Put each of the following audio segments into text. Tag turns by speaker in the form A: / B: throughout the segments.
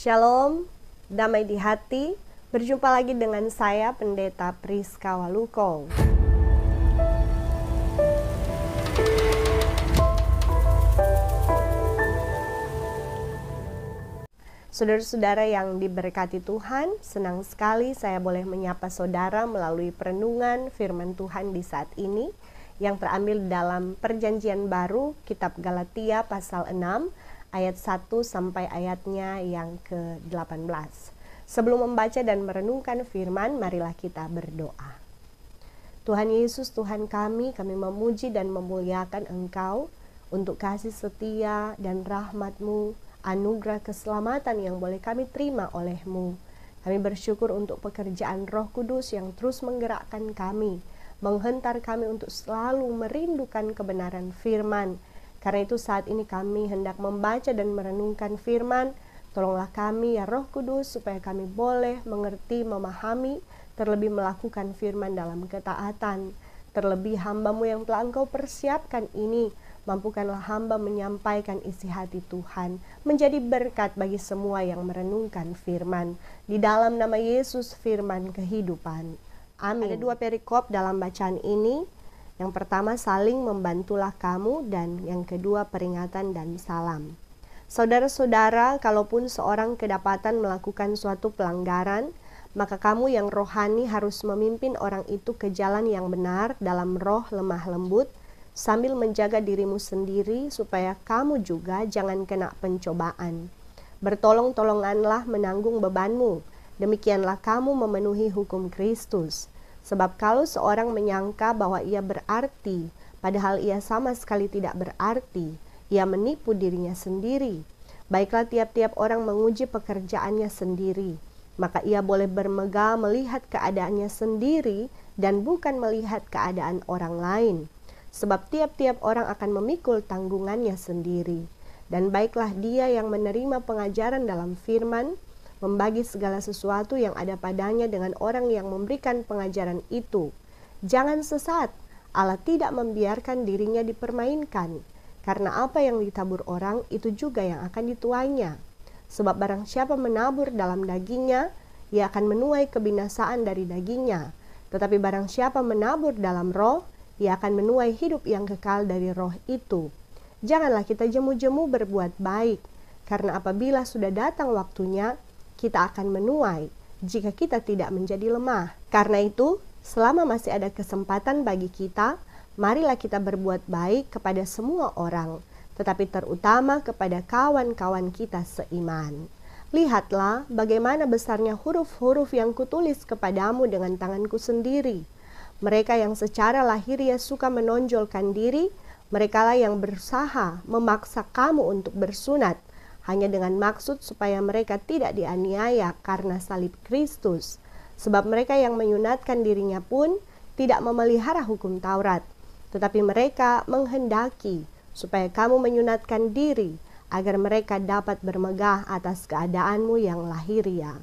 A: Shalom, damai di hati. Berjumpa lagi dengan saya, Pendeta Priska Waluko. Saudara-saudara yang diberkati Tuhan, senang sekali saya boleh menyapa saudara melalui perenungan firman Tuhan di saat ini yang terambil dalam Perjanjian Baru, Kitab Galatia pasal 6, ayat 1 sampai ayatnya yang ke-18. Sebelum membaca dan merenungkan firman, marilah kita berdoa. Tuhan Yesus, Tuhan kami memuji dan memuliakan Engkau untuk kasih setia dan rahmat-Mu, anugerah keselamatan yang boleh kami terima oleh-Mu. Kami bersyukur untuk pekerjaan Roh Kudus yang terus menggerakkan kami, menghentar kami untuk selalu merindukan kebenaran firman. Karena itu saat ini kami hendak membaca dan merenungkan firman. Tolonglah kami ya Roh Kudus supaya kami boleh mengerti, memahami, terlebih melakukan firman dalam ketaatan. Terlebih hamba-Mu yang telah Engkau persiapkan ini, mampukanlah hamba menyampaikan isi hati Tuhan, menjadi berkat bagi semua yang merenungkan firman. Di dalam nama Yesus firman kehidupan. Amin. Ada dua perikop dalam bacaan ini. Yang pertama, saling membantulah kamu, dan yang kedua, peringatan dan salam. Saudara-saudara, kalaupun seorang kedapatan melakukan suatu pelanggaran, maka kamu yang rohani harus memimpin orang itu ke jalan yang benar dalam roh lemah lembut, sambil menjaga dirimu sendiri supaya kamu juga jangan kena pencobaan. Bertolong-tolonganlah menanggung bebanmu, demikianlah kamu memenuhi hukum Kristus. Sebab kalau seorang menyangka bahwa ia berarti, padahal ia sama sekali tidak berarti, ia menipu dirinya sendiri. Baiklah tiap-tiap orang menguji pekerjaannya sendiri, maka ia boleh bermegah melihat keadaannya sendiri dan bukan melihat keadaan orang lain. Sebab tiap-tiap orang akan memikul tanggungannya sendiri. Dan baiklah dia yang menerima pengajaran dalam firman, membagi segala sesuatu yang ada padanya dengan orang yang memberikan pengajaran itu. Jangan sesat, Allah tidak membiarkan dirinya dipermainkan, karena apa yang ditabur orang itu juga yang akan dituainya. Sebab barang siapa menabur dalam dagingnya, ia akan menuai kebinasaan dari dagingnya. Tetapi barang siapa menabur dalam roh, ia akan menuai hidup yang kekal dari roh itu. Janganlah kita jemu-jemu berbuat baik, karena apabila sudah datang waktunya, kita akan menuai jika kita tidak menjadi lemah. Karena itu, selama masih ada kesempatan bagi kita, marilah kita berbuat baik kepada semua orang, tetapi terutama kepada kawan-kawan kita seiman. Lihatlah bagaimana besarnya huruf-huruf yang kutulis kepadamu dengan tanganku sendiri. Mereka yang secara lahiriah suka menonjolkan diri, merekalah yang berusaha memaksa kamu untuk bersunat, hanya dengan maksud supaya mereka tidak dianiaya karena salib Kristus. Sebab mereka yang menyunatkan dirinya pun tidak memelihara hukum Taurat, tetapi mereka menghendaki supaya kamu menyunatkan diri, agar mereka dapat bermegah atas keadaanmu yang lahiriah.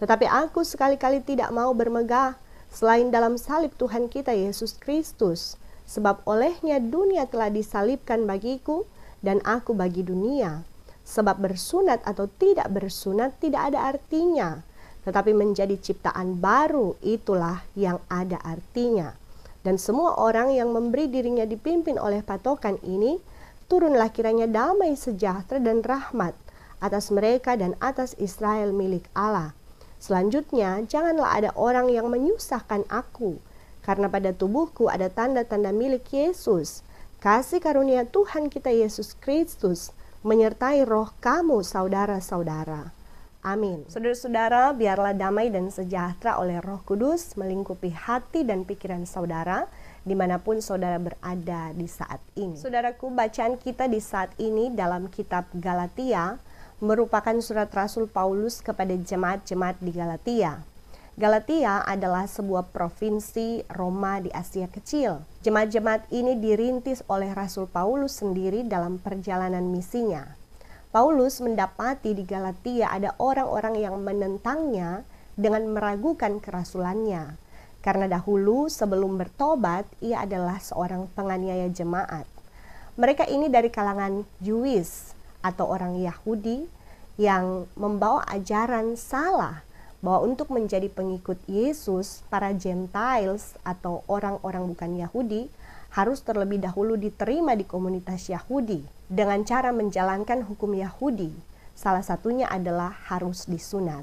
A: Tetapi aku sekali-kali tidak mau bermegah, selain dalam salib Tuhan kita Yesus Kristus, sebab olehnya dunia telah disalibkan bagiku, dan aku bagi dunia. Sebab bersunat atau tidak bersunat tidak ada artinya, tetapi menjadi ciptaan baru itulah yang ada artinya. Dan semua orang yang memberi dirinya dipimpin oleh patokan ini, turunlah kiranya damai sejahtera dan rahmat atas mereka dan atas Israel milik Allah. Selanjutnya, janganlah ada orang yang menyusahkan aku, karena pada tubuhku ada tanda-tanda milik Yesus. Kasih karunia Tuhan kita Yesus Kristus menyertai roh kamu, saudara-saudara. Amin. Saudara-saudara, biarlah damai dan sejahtera oleh Roh Kudus melingkupi hati dan pikiran saudara, dimanapun saudara berada di saat ini. Saudaraku, bacaan kita di saat ini dalam kitab Galatia merupakan surat Rasul Paulus kepada jemaat-jemaat di Galatia. Galatia adalah sebuah provinsi Roma di Asia Kecil. Jemaat-jemaat ini dirintis oleh Rasul Paulus sendiri dalam perjalanan misinya. Paulus mendapati di Galatia ada orang-orang yang menentangnya dengan meragukan kerasulannya. Karena dahulu sebelum bertobat, ia adalah seorang penganiaya jemaat. Mereka ini dari kalangan Jewish atau orang Yahudi yang membawa ajaran salah bahwa untuk menjadi pengikut Yesus, para Gentiles atau orang-orang bukan Yahudi harus terlebih dahulu diterima di komunitas Yahudi dengan cara menjalankan hukum Yahudi. Salah satunya adalah harus disunat.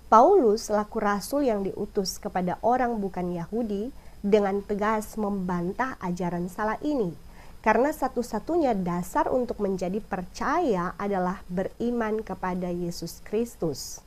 A: Paulus selaku rasul yang diutus kepada orang bukan Yahudi dengan tegas membantah ajaran salah ini. Karena satu-satunya dasar untuk menjadi percaya adalah beriman kepada Yesus Kristus.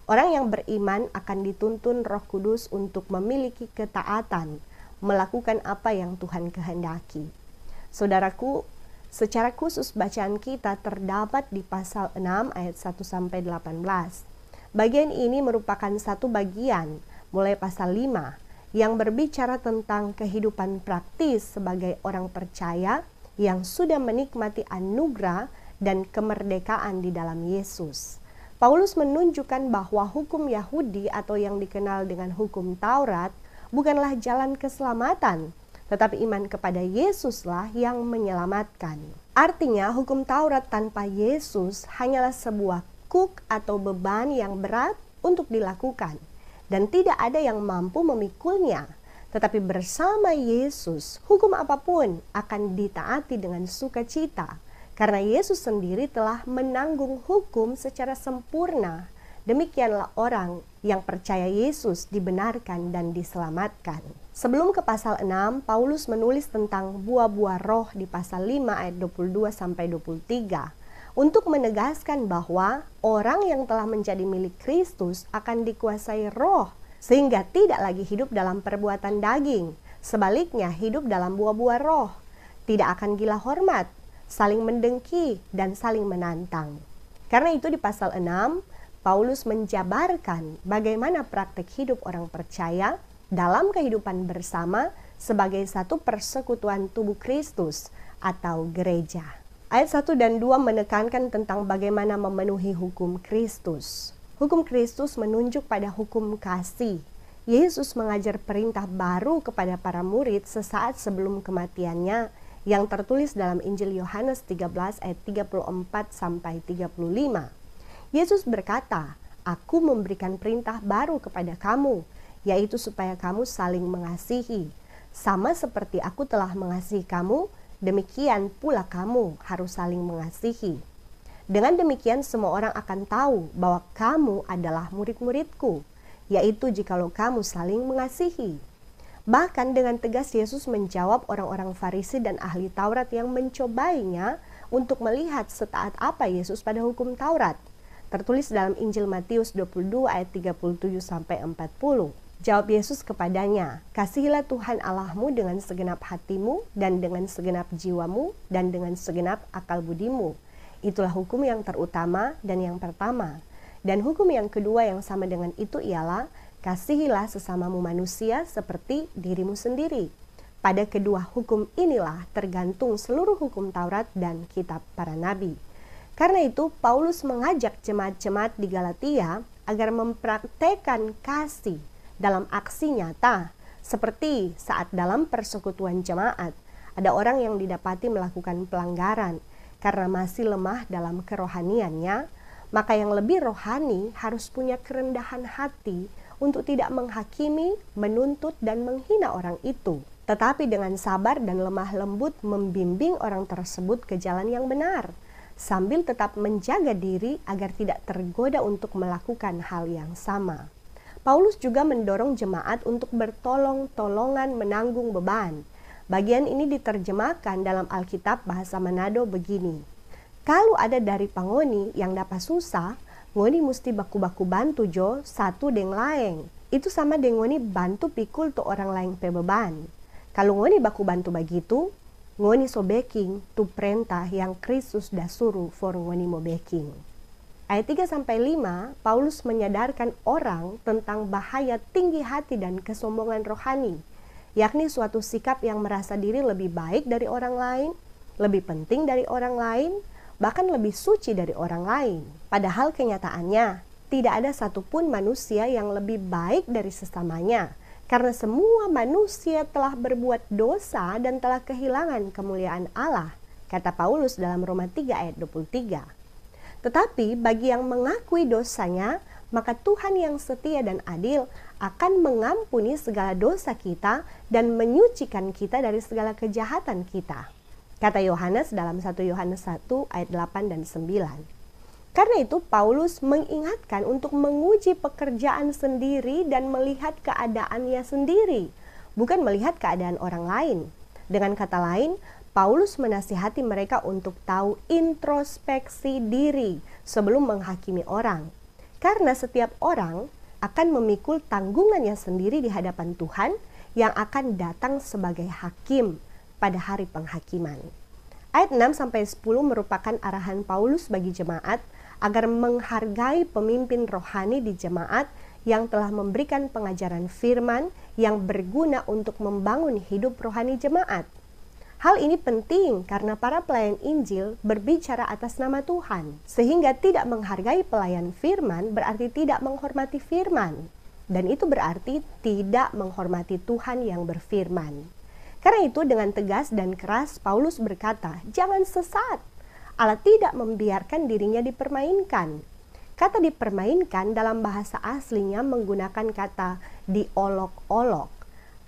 A: Orang yang beriman akan dituntun Roh Kudus untuk memiliki ketaatan, melakukan apa yang Tuhan kehendaki. Saudaraku, secara khusus bacaan kita terdapat di pasal 6 ayat 1-18. Bagian ini merupakan satu bagian, mulai pasal 5, yang berbicara tentang kehidupan praktis sebagai orang percaya yang sudah menikmati anugerah dan kemerdekaan di dalam Yesus. Paulus menunjukkan bahwa hukum Yahudi atau yang dikenal dengan hukum Taurat bukanlah jalan keselamatan, tetapi iman kepada Yesuslah yang menyelamatkan. Artinya, hukum Taurat tanpa Yesus hanyalah sebuah kuk atau beban yang berat untuk dilakukan. Dan tidak ada yang mampu memikulnya. Tetapi bersama Yesus, hukum apapun akan ditaati dengan sukacita. Karena Yesus sendiri telah menanggung hukum secara sempurna. Demikianlah orang yang percaya Yesus dibenarkan dan diselamatkan. Sebelum ke pasal 6, Paulus menulis tentang buah-buah roh di pasal 5 ayat 22-23. Untuk menegaskan bahwa orang yang telah menjadi milik Kristus akan dikuasai roh, sehingga tidak lagi hidup dalam perbuatan daging. Sebaliknya hidup dalam buah-buah roh. Tidak akan gila hormat, saling mendengki, dan saling menantang. Karena itu di pasal 6, Paulus menjabarkan bagaimana praktek hidup orang percaya dalam kehidupan bersama sebagai satu persekutuan tubuh Kristus atau gereja. Ayat 1 dan 2 menekankan tentang bagaimana memenuhi hukum Kristus. Hukum Kristus menunjuk pada hukum kasih. Yesus mengajar perintah baru kepada para murid sesaat sebelum kematiannya yang tertulis dalam Injil Yohanes 13 ayat 34-35. Yesus berkata, "Aku memberikan perintah baru kepada kamu, yaitu supaya kamu saling mengasihi. Sama seperti aku telah mengasihi kamu, demikian pula kamu harus saling mengasihi. Dengan demikian semua orang akan tahu bahwa kamu adalah murid-muridku, yaitu jikalau kamu saling mengasihi." Bahkan dengan tegas Yesus menjawab orang-orang Farisi dan ahli Taurat yang mencobainya untuk melihat setaat apa Yesus pada hukum Taurat. Tertulis dalam Injil Matius 22 ayat 37-40. Jawab Yesus kepadanya, "Kasihilah Tuhan Allahmu dengan segenap hatimu dan dengan segenap jiwamu dan dengan segenap akal budimu. Itulah hukum yang terutama dan yang pertama. Dan hukum yang kedua yang sama dengan itu ialah, kasihilah sesamamu manusia seperti dirimu sendiri. Pada kedua hukum inilah tergantung seluruh hukum Taurat dan kitab para nabi." Karena itu Paulus mengajak jemaat-jemaat di Galatia agar mempraktekkan kasih dalam aksi nyata, seperti saat dalam persekutuan jemaat ada orang yang didapati melakukan pelanggaran karena masih lemah dalam kerohaniannya, maka yang lebih rohani harus punya kerendahan hati untuk tidak menghakimi, menuntut, dan menghina orang itu, tetapi dengan sabar dan lemah lembut membimbing orang tersebut ke jalan yang benar, sambil tetap menjaga diri agar tidak tergoda untuk melakukan hal yang sama. Paulus juga mendorong jemaat untuk bertolong-tolongan menanggung beban. Bagian ini diterjemahkan dalam Alkitab bahasa Manado begini, "Kalau ada dari pangoni yang dapat susah, ngoni musti baku-baku bantu jo satu deng laeng. Itu sama deng ngoni bantu pikul tu orang lain pe beban. Kalau ngoni baku bantu begitu, ngoni so baking tu perintah yang Kristus dah suruh for ngoni mo baking." Ayat 3-5, Paulus menyadarkan orang tentang bahaya tinggi hati dan kesombongan rohani, yakni suatu sikap yang merasa diri lebih baik dari orang lain, lebih penting dari orang lain, bahkan lebih suci dari orang lain. Padahal kenyataannya, tidak ada satupun manusia yang lebih baik dari sesamanya, karena semua manusia telah berbuat dosa dan telah kehilangan kemuliaan Allah, kata Paulus dalam Roma 3 ayat 23. Tetapi bagi yang mengakui dosanya, maka Tuhan yang setia dan adil akan mengampuni segala dosa kita dan menyucikan kita dari segala kejahatan kita. Kata Yohanes dalam 1 Yohanes 1 ayat 8 dan 9. Karena itu Paulus mengingatkan untuk menguji pekerjaan sendiri dan melihat keadaannya sendiri, bukan melihat keadaan orang lain. Dengan kata lain, Paulus menasihati mereka untuk tahu introspeksi diri sebelum menghakimi orang. Karena setiap orang akan memikul tanggungannya sendiri di hadapan Tuhan yang akan datang sebagai hakim pada hari penghakiman. Ayat 6-10 merupakan arahan Paulus bagi jemaat agar menghargai pemimpin rohani di jemaat yang telah memberikan pengajaran firman yang berguna untuk membangun hidup rohani jemaat. Hal ini penting karena para pelayan Injil berbicara atas nama Tuhan, sehingga tidak menghargai pelayan firman berarti tidak menghormati firman, dan itu berarti tidak menghormati Tuhan yang berfirman. Karena itu dengan tegas dan keras Paulus berkata, jangan sesat. Allah tidak membiarkan dirinya dipermainkan. Kata dipermainkan dalam bahasa aslinya menggunakan kata diolok-olok.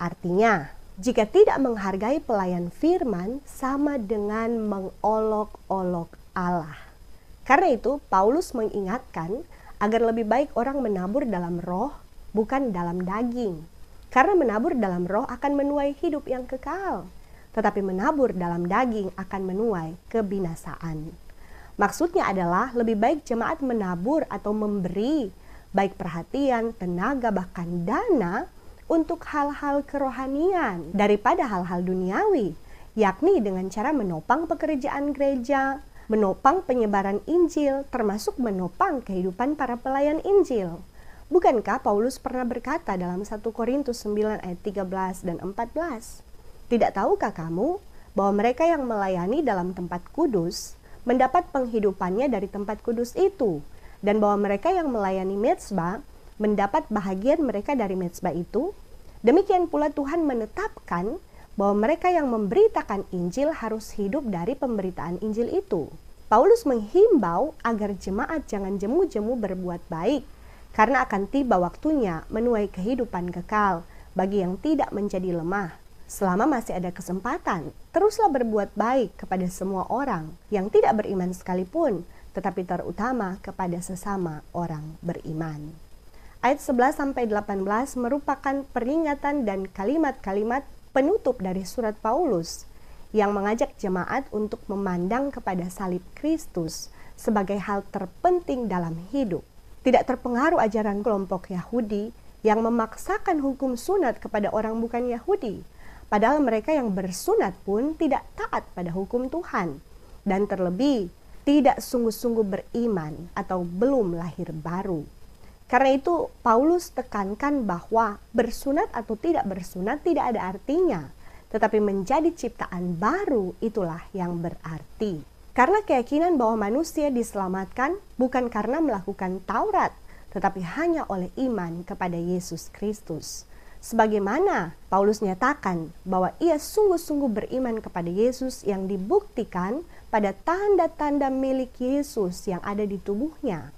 A: Artinya, jika tidak menghargai pelayan firman sama dengan mengolok-olok Allah. Karena itu, Paulus mengingatkan agar lebih baik orang menabur dalam roh, bukan dalam daging. Karena menabur dalam roh akan menuai hidup yang kekal, tetapi menabur dalam daging akan menuai kebinasaan. Maksudnya adalah lebih baik jemaat menabur atau memberi, baik perhatian, tenaga, bahkan dana, untuk hal-hal kerohanian daripada hal-hal duniawi, yakni dengan cara menopang pekerjaan gereja, menopang penyebaran Injil, termasuk menopang kehidupan para pelayan Injil. Bukankah Paulus pernah berkata dalam 1 Korintus 9 ayat 13 dan 14, tidak tahukah kamu bahwa mereka yang melayani dalam tempat kudus mendapat penghidupannya dari tempat kudus itu, dan bahwa mereka yang melayani mezbah mendapat bahagian mereka dari mezbah itu? Demikian pula Tuhan menetapkan bahwa mereka yang memberitakan Injil harus hidup dari pemberitaan Injil itu. Paulus menghimbau agar jemaat jangan jemu-jemu berbuat baik, karena akan tiba waktunya menuai kehidupan kekal bagi yang tidak menjadi lemah. Selama masih ada kesempatan, teruslah berbuat baik kepada semua orang yang tidak beriman sekalipun, tetapi terutama kepada sesama orang beriman. Ayat 11-18 merupakan peringatan dan kalimat-kalimat penutup dari surat Paulus yang mengajak jemaat untuk memandang kepada salib Kristus sebagai hal terpenting dalam hidup. Tidak terpengaruh ajaran kelompok Yahudi yang memaksakan hukum sunat kepada orang bukan Yahudi, padahal mereka yang bersunat pun tidak taat pada hukum Tuhan, dan terlebih tidak sungguh-sungguh beriman atau belum lahir baru. Karena itu Paulus tekankan bahwa bersunat atau tidak bersunat tidak ada artinya, tetapi menjadi ciptaan baru itulah yang berarti. Karena keyakinan bahwa manusia diselamatkan bukan karena melakukan Taurat, tetapi hanya oleh iman kepada Yesus Kristus. Sebagaimana Paulus nyatakan bahwa ia sungguh-sungguh beriman kepada Yesus yang dibuktikan pada tanda-tanda milik Yesus yang ada di tubuhnya.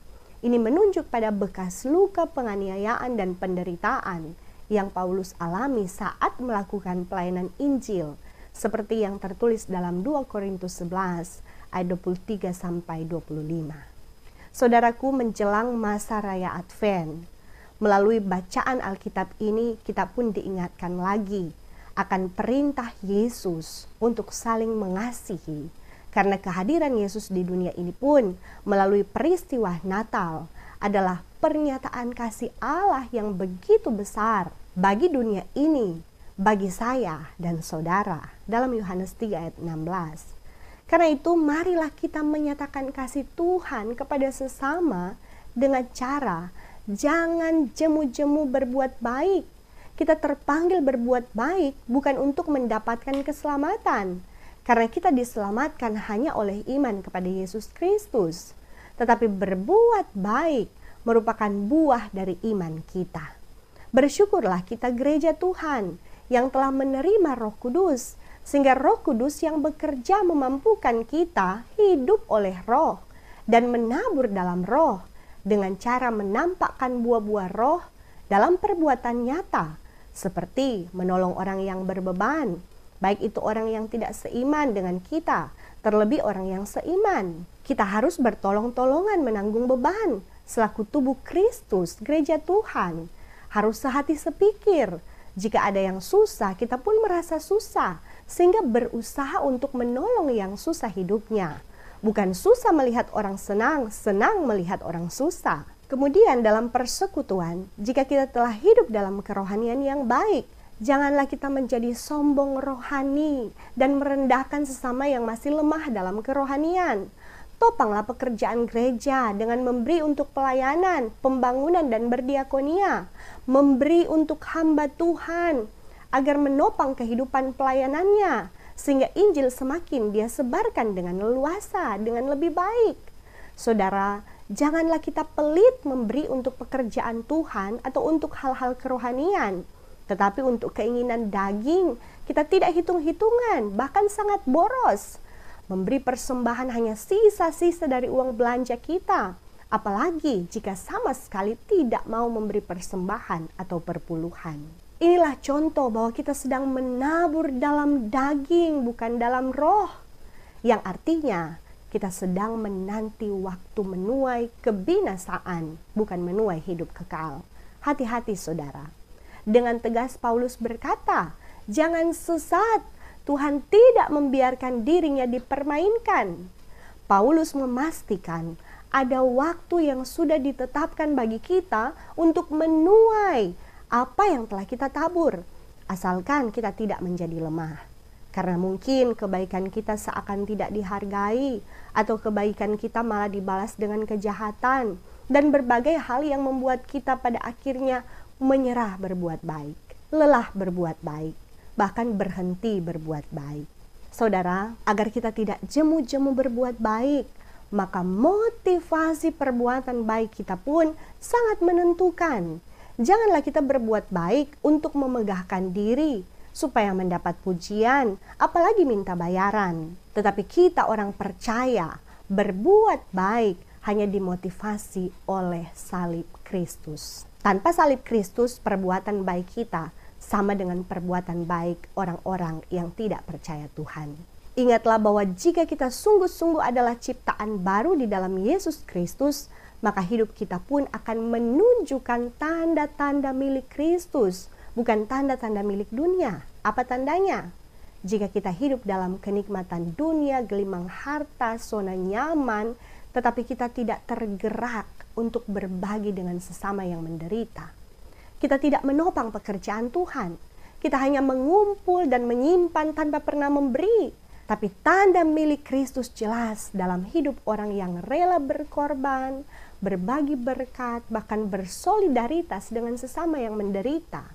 A: Ini menunjuk pada bekas luka penganiayaan dan penderitaan yang Paulus alami saat melakukan pelayanan Injil, seperti yang tertulis dalam 2 Korintus 11 ayat 23-25. Saudaraku, menjelang masa raya Advent, melalui bacaan Alkitab ini kita pun diingatkan lagi akan perintah Yesus untuk saling mengasihi. Karena kehadiran Yesus di dunia ini pun melalui peristiwa Natal adalah pernyataan kasih Allah yang begitu besar bagi dunia ini, bagi saya dan saudara, dalam Yohanes 3 ayat 16. Karena itu marilah kita menyatakan kasih Tuhan kepada sesama dengan cara jangan jemu-jemu berbuat baik. Kita terpanggil berbuat baik bukan untuk mendapatkan keselamatan, karena kita diselamatkan hanya oleh iman kepada Yesus Kristus. Tetapi berbuat baik merupakan buah dari iman kita. Bersyukurlah kita gereja Tuhan yang telah menerima Roh Kudus, sehingga Roh Kudus yang bekerja memampukan kita hidup oleh Roh dan menabur dalam roh dengan cara menampakkan buah-buah roh dalam perbuatan nyata, seperti menolong orang yang berbeban, baik itu orang yang tidak seiman dengan kita, terlebih orang yang seiman. Kita harus bertolong-tolongan menanggung beban selaku tubuh Kristus, gereja Tuhan. Harus sehati sepikir. Jika ada yang susah, kita pun merasa susah, sehingga berusaha untuk menolong yang susah hidupnya. Bukan susah melihat orang senang, senang melihat orang susah. Kemudian dalam persekutuan, jika kita telah hidup dalam kerohanian yang baik, janganlah kita menjadi sombong rohani dan merendahkan sesama yang masih lemah dalam kerohanian. Topanglah pekerjaan gereja dengan memberi untuk pelayanan, pembangunan, dan berdiakonia. Memberi untuk hamba Tuhan agar menopang kehidupan pelayanannya, sehingga Injil semakin dia sebarkan dengan leluasa, dengan lebih baik. Saudara, janganlah kita pelit memberi untuk pekerjaan Tuhan atau untuk hal-hal kerohanian. Tetapi untuk keinginan daging, kita tidak hitung-hitungan, bahkan sangat boros. Memberi persembahan hanya sisa-sisa dari uang belanja kita. Apalagi jika sama sekali tidak mau memberi persembahan atau perpuluhan. Inilah contoh bahwa kita sedang menabur dalam daging, bukan dalam roh. Yang artinya kita sedang menanti waktu menuai kebinasaan, bukan menuai hidup kekal. Hati-hati saudara. Dengan tegas Paulus berkata, jangan sesat, Tuhan tidak membiarkan dirinya dipermainkan. Paulus memastikan ada waktu yang sudah ditetapkan bagi kita untuk menuai apa yang telah kita tabur, asalkan kita tidak menjadi lemah. Karena mungkin kebaikan kita seakan tidak dihargai, atau kebaikan kita malah dibalas dengan kejahatan, dan berbagai hal yang membuat kita pada akhirnya menyerah berbuat baik, lelah berbuat baik, bahkan berhenti berbuat baik. Saudara, agar kita tidak jemu-jemu berbuat baik, maka motivasi perbuatan baik kita pun sangat menentukan. Janganlah kita berbuat baik untuk memegahkan diri, supaya mendapat pujian, apalagi minta bayaran. Tetapi kita orang percaya, berbuat baik hanya dimotivasi oleh salib Kristus. Tanpa salib Kristus, perbuatan baik kita sama dengan perbuatan baik orang-orang yang tidak percaya Tuhan. Ingatlah bahwa jika kita sungguh-sungguh adalah ciptaan baru di dalam Yesus Kristus, maka hidup kita pun akan menunjukkan tanda-tanda milik Kristus, bukan tanda-tanda milik dunia. Apa tandanya? Jika kita hidup dalam kenikmatan dunia, gelimang harta, zona nyaman, tetapi kita tidak tergerak untuk berbagi dengan sesama yang menderita. Kita tidak menopang pekerjaan Tuhan. Kita hanya mengumpul dan menyimpan tanpa pernah memberi. Tapi tanda milik Kristus jelas dalam hidup orang yang rela berkorban, berbagi berkat, bahkan bersolidaritas dengan sesama yang menderita.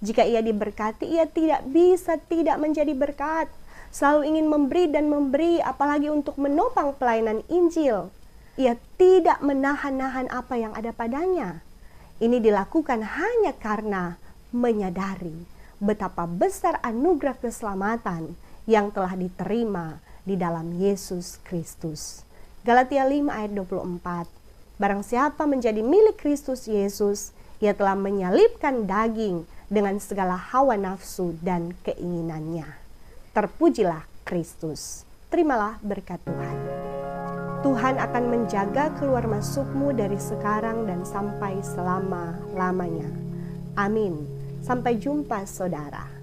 A: Jika ia diberkati, ia tidak bisa tidak menjadi berkat. Selalu ingin memberi dan memberi, apalagi untuk menopang pelayanan Injil. Ia tidak menahan-nahan apa yang ada padanya. Ini dilakukan hanya karena menyadari betapa besar anugerah keselamatan yang telah diterima di dalam Yesus Kristus. Galatia 5 ayat 24. Barang siapa menjadi milik Kristus Yesus, ia telah menyalibkan daging dengan segala hawa nafsu dan keinginannya. Terpujilah Kristus. Terimalah berkat Tuhan. Tuhan akan menjaga keluar masukmu dari sekarang dan sampai selama-lamanya. Amin. Sampai jumpa saudara.